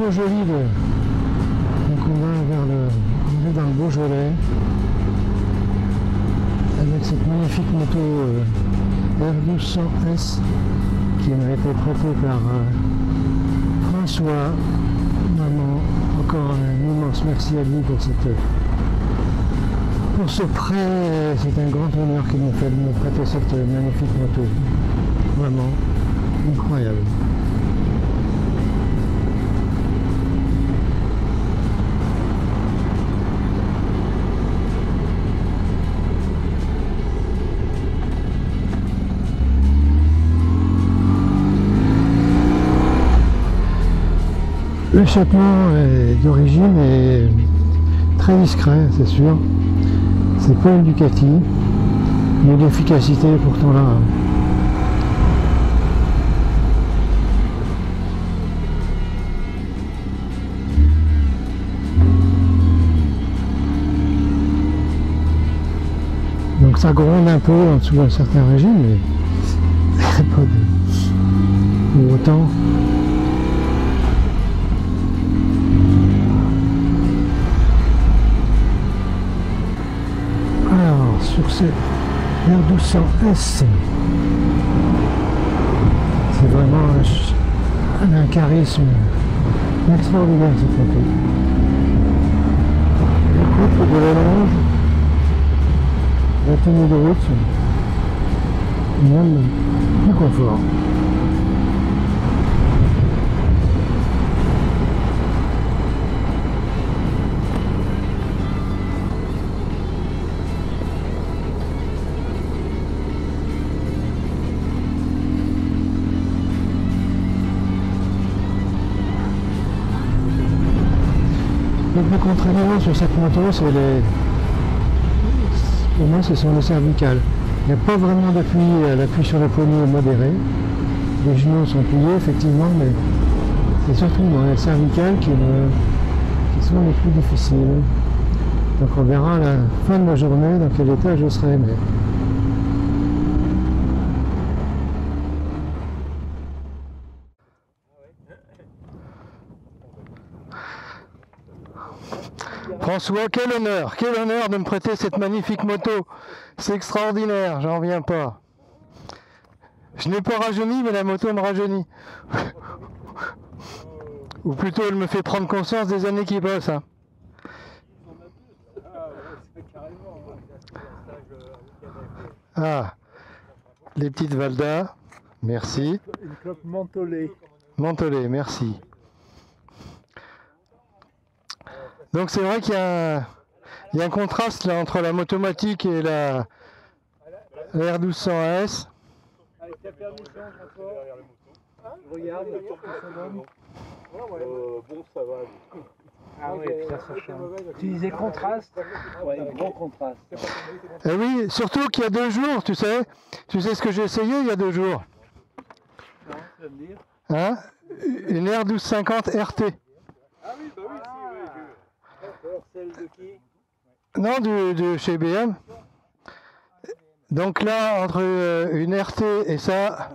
trop joli. Donc on va on est dans le Beaujolais avec cette magnifique moto R1200S qui m'a été prêtée par François. Vraiment, encore un immense merci à lui pour ce prêt. C'est un grand honneur qu'il me fait de me prêter cette magnifique moto. Vraiment incroyable. L'échappement d'origine est très discret, c'est sûr. C'est pas une Ducati, mais l'efficacité est pourtant là. Donc ça gronde un peu en dessous d'un certain régime, mais pas de... Pour autant. Alors, sur ces R1200S, c'est vraiment un charisme extraordinaire cette moto. Le couple de la longe, la tenue de route, et même le confort. Le plus contraignant sur cette moto, pour moi, ce sont les cervicales. Il n'y a pas vraiment d'appui, l'appui sur le poignet est modéré. Les genoux sont pliés, effectivement, mais c'est surtout les cervicales qui sont les plus difficiles. Donc on verra à la fin de la journée dans quel état je serai. Mais... François, quel honneur de me prêter cette magnifique moto. C'est extraordinaire, j'en reviens pas. Je n'ai pas rajeuni, mais la moto me rajeunit. Ou plutôt, elle me fait prendre conscience des années qui passent. Hein. Ah, les petites Valda, merci. Une clope mentholée. Mentholée, merci. Donc c'est vrai qu'il y a un contraste là entre la motomatique et la R1200S. Avec ta permission, François. Regarde, bon, ça va. Ah oui, ça change. Tu disais contraste. Ouais, gros contraste. Et oui, surtout qu'il y a 2 jours, tu sais ce que j'ai essayé il y a 2 jours. Non, tu vas me dire. Hein? Une R1250 RT. Ah oui, bah oui, si, oui. Celle de qui? Non, de chez BM. Donc là, entre une RT et ça,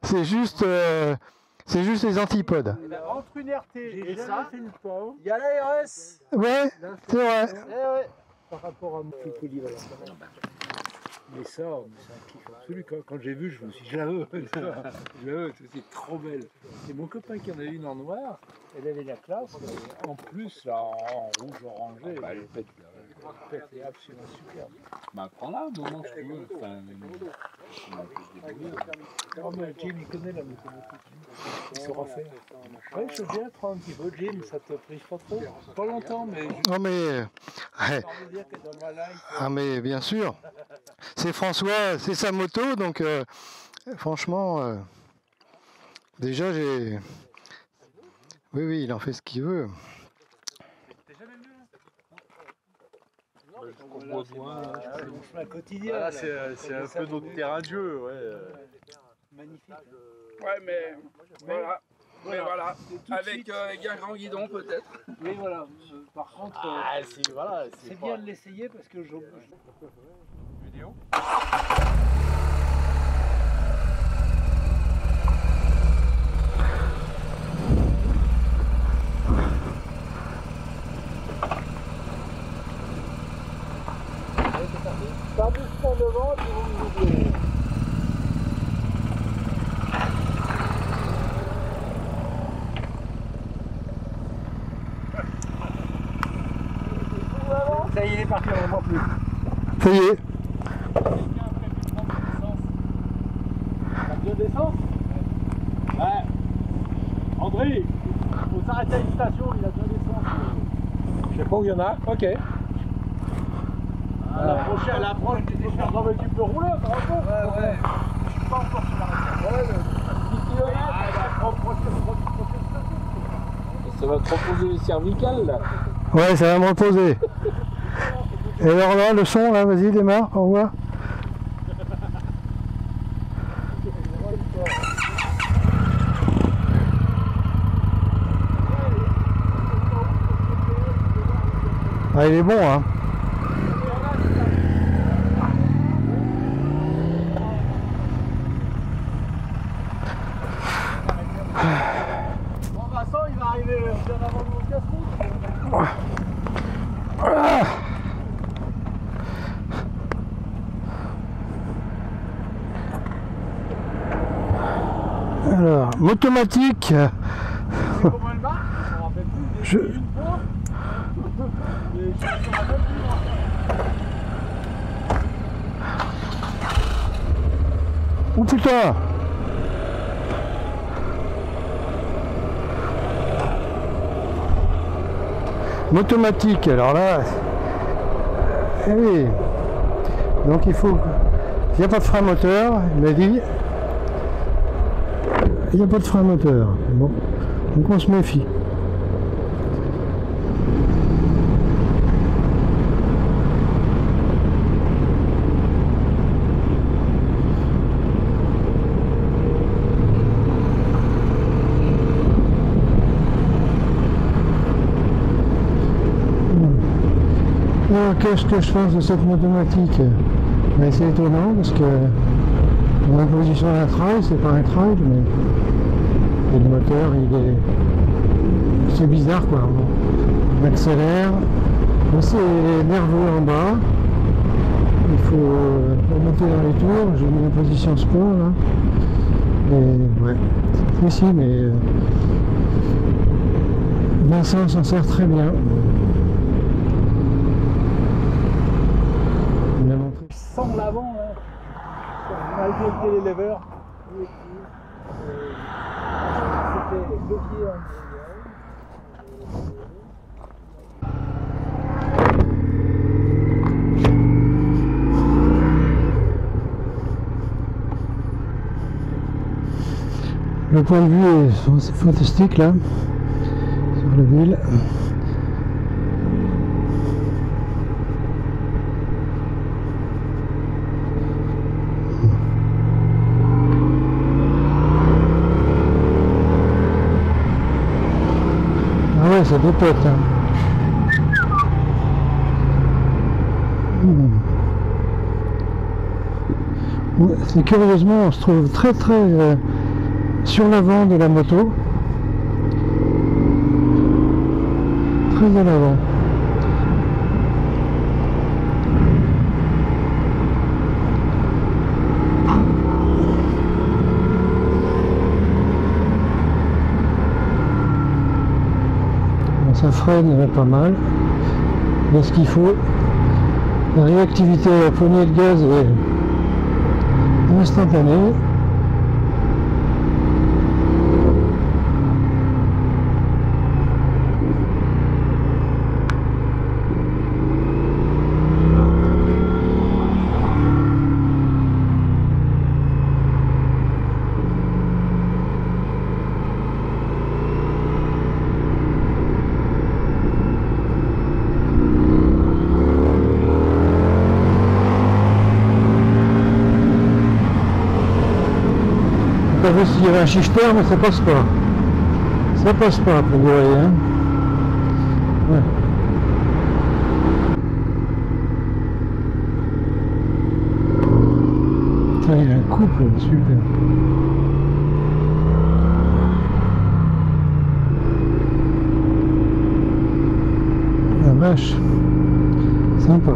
c'est juste les antipodes. Eh ben, entre une RT et ça, il y a la RS. Ouais, c'est vrai. Ouais. Par rapport à mon petit polyvalent. Mais ça, c'est un kiff absolu. Quand j'ai vu, je me suis dit, je la veux. C'est trop belle. C'est mon copain qui en a une en noir. Elle avait la classe. En plus, là, en rouge orangé. Bah, elle est absolument superbe. Bah, prends-la un moment si tu veux. Enfin, Oh, mais Jim, il connaît la motomatique. Il saura faire. Ouais, je veux bien prendre un petit peu. Jim, ça te prive pas trop? Pas longtemps, mais. Non mais... Ouais. Dire que dans ma life, Ah mais bien sûr. C'est François, c'est sa moto, donc franchement, déjà j'ai... Oui, il en fait ce qu'il veut. c'est un quotidien. Voilà, c'est un peu notre terrain de jeu, ouais. Magnifique. Ouais, mais voilà. Mais voilà, avec un grand guidon peut-être. Oui, voilà. Par contre, c'est bien de l'essayer parce que Vidéo. Par doucement devant, puis vous me doublez. Ça y est, il est parti, on ne voit plus. Ça y est. La bien d'essence? Ouais. André, il faut s'arrêter à une station, il a bien d'essence. Je sais pas où il y en a. Ok. La prochaine, non mais tu peux rouler, ça va pas. Ouais. Je suis pas encore sur la réserve. Ouais, 10 km, prochaine station. Ça va te reposer les cervicales là. Ouais, ça va me reposer. Et alors là, le son, là, vas-y, démarre, au revoir. Ah, il est bon, hein. Bon, Vincent, il va arriver bien avant de mon casse-route. Alors, automatique. Comment elle marche? On ne rappelle plus. Une fois. Et je suis sur la même Oh putain! Automatique, alors là, eh oui, donc il faut, il n'y a pas de frein moteur, il m'a dit, il n'y a pas de frein moteur, bon, donc on se méfie. Qu'est-ce que je pense de cette automatique? Ben, c'est étonnant parce que dans la position d'un trail, c'est pas un trail, mais et le moteur, c'est bizarre quoi. On accélère, c'est nerveux en bas, il faut remonter dans les tours. J'ai mis la position sport là, et ouais, si, mais Vincent s'en sert très bien. sans l'avant, malgré le télélever, c'était bloqué en Le point de vue est fantastique là, sur la ville. Ah ouais, ça dépote. Hein. C'est curieusement, on se trouve très sur l'avant de la moto, très à l'avant. Bon, ça freine pas mal, il y a ce qu'il faut. La réactivité à la poignée de gaz est instantanée. J'ai vu s'il y avait un shifter, mais ça passe pas. Ça passe pas pour vous voyez. Hein. Ouais. Putain, il y a un couple, super. La vache. Sympa.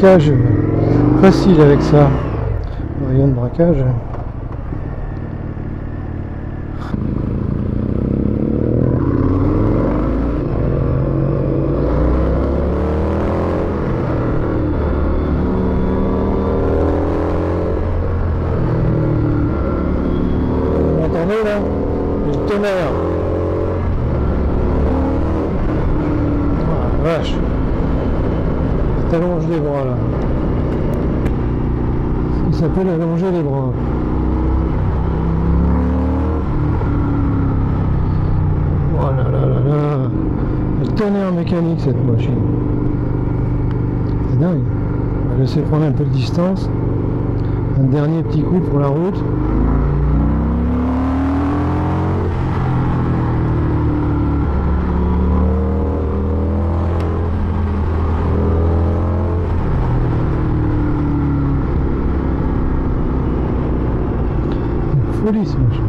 braquage facile avec ça. Le rayon de braquage. Vous entendez là? Le tonnerre. Ah, la vache. T'allonges les bras là. Ça s'appelle allonger les bras. Oh là là là là. Le tonnerre mécanique cette machine. C'est dingue. On va laisser prendre un peu de distance. Un dernier petit coup pour la route. Folie ce machin.